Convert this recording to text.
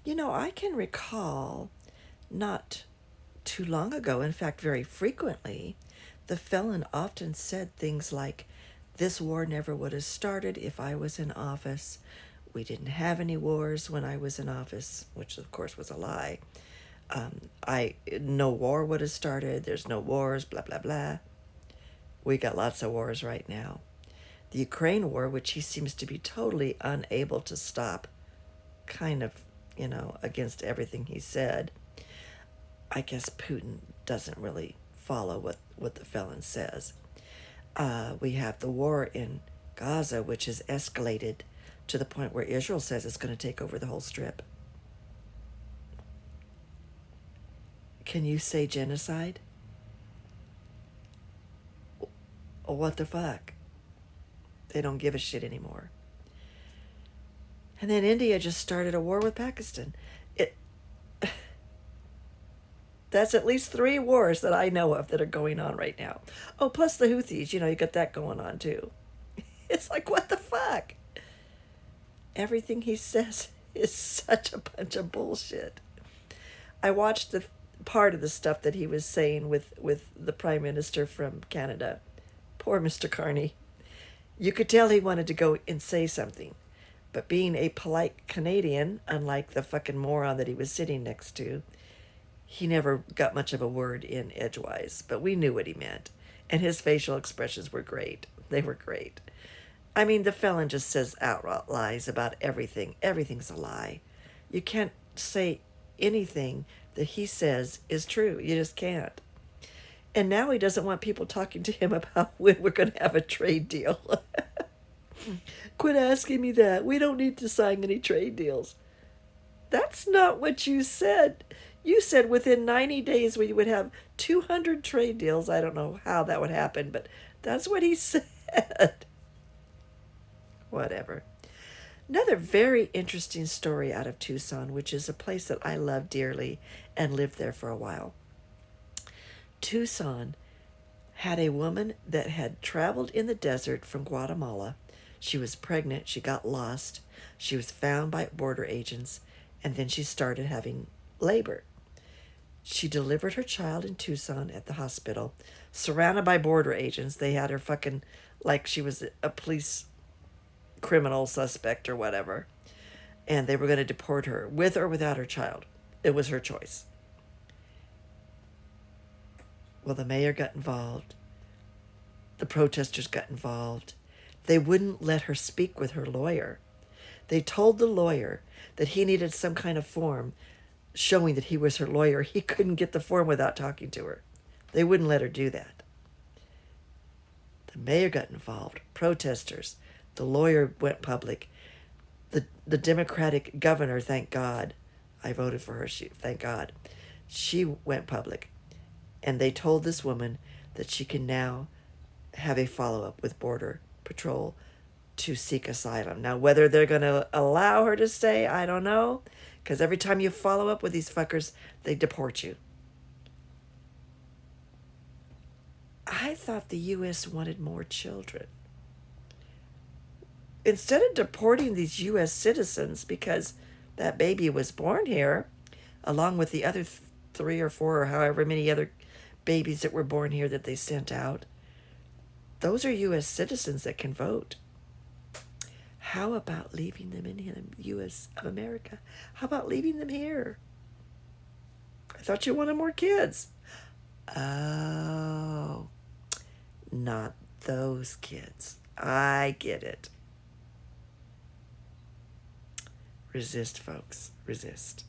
I can recall not too long ago, in fact, very frequently, the felon often said things like, "This war never would have started if I was in office. We didn't have any wars when I was in office," which of course was a lie. No war would have started. There's no wars, blah, blah, blah. We got lots of wars right now. The Ukraine war, which he seems to be totally unable to stop, kind of, against everything he said. I guess Putin doesn't really follow what the felon says. We have the war in Gaza, which has escalated to the point where Israel says it's going to take over the whole strip. Can you say genocide? What the fuck? They don't give a shit anymore. And then India just started a war with Pakistan. That's at least 3 wars that I know of that are going on right now. Oh, plus the Houthis, you got that going on too. It's like, what the fuck? Everything he says is such a bunch of bullshit. I watched the part of the stuff that he was saying with the Prime Minister from Canada. Poor Mr. Carney. You could tell he wanted to go and say something. But being a polite Canadian, unlike the fucking moron that he was sitting next to, he never got much of a word in edgewise, but we knew what he meant. And his facial expressions were great. They were great. I mean, the felon just says outright lies about everything. Everything's a lie. You can't say anything that he says is true. You just can't. And now he doesn't want people talking to him about when we're going to have a trade deal. Quit asking me that. We don't need to sign any trade deals. That's not what you said. You said within 90 days we would have 200 trade deals. I don't know how that would happen, but that's what he said. Whatever. Another very interesting story out of Tucson, which is a place that I love dearly and lived there for a while. Tucson had a woman that had traveled in the desert from Guatemala. She was pregnant. She got lost. She was found by border agents, and then she started having labor. She delivered her child in Tucson at the hospital, surrounded by border agents. They had her fucking like she was a police criminal suspect or whatever. And they were going to deport her with or without her child. It was her choice. Well, the mayor got involved. The protesters got involved. They wouldn't let her speak with her lawyer. They told the lawyer that he needed some kind of form showing that he was her lawyer. He couldn't get the form without talking to her. They wouldn't let her do that. The mayor got involved. Protesters. The lawyer went public. The Democratic governor, thank God. I voted for her. Thank God. She went public. And they told this woman that she can now have a follow-up with Border Patrol to seek asylum. Now, whether they're going to allow her to stay, I don't know. Because every time you follow up with these fuckers, they deport you. I thought the U.S. wanted more children. Instead of deporting these U.S. citizens because that baby was born here, along with the other 3 or 4 or however many other babies that were born here that they sent out, those are U.S. citizens that can vote. How about leaving them in the U.S. of America? How about leaving them here? I thought you wanted more kids. Oh, not those kids. I get it. Resist, folks. Resist.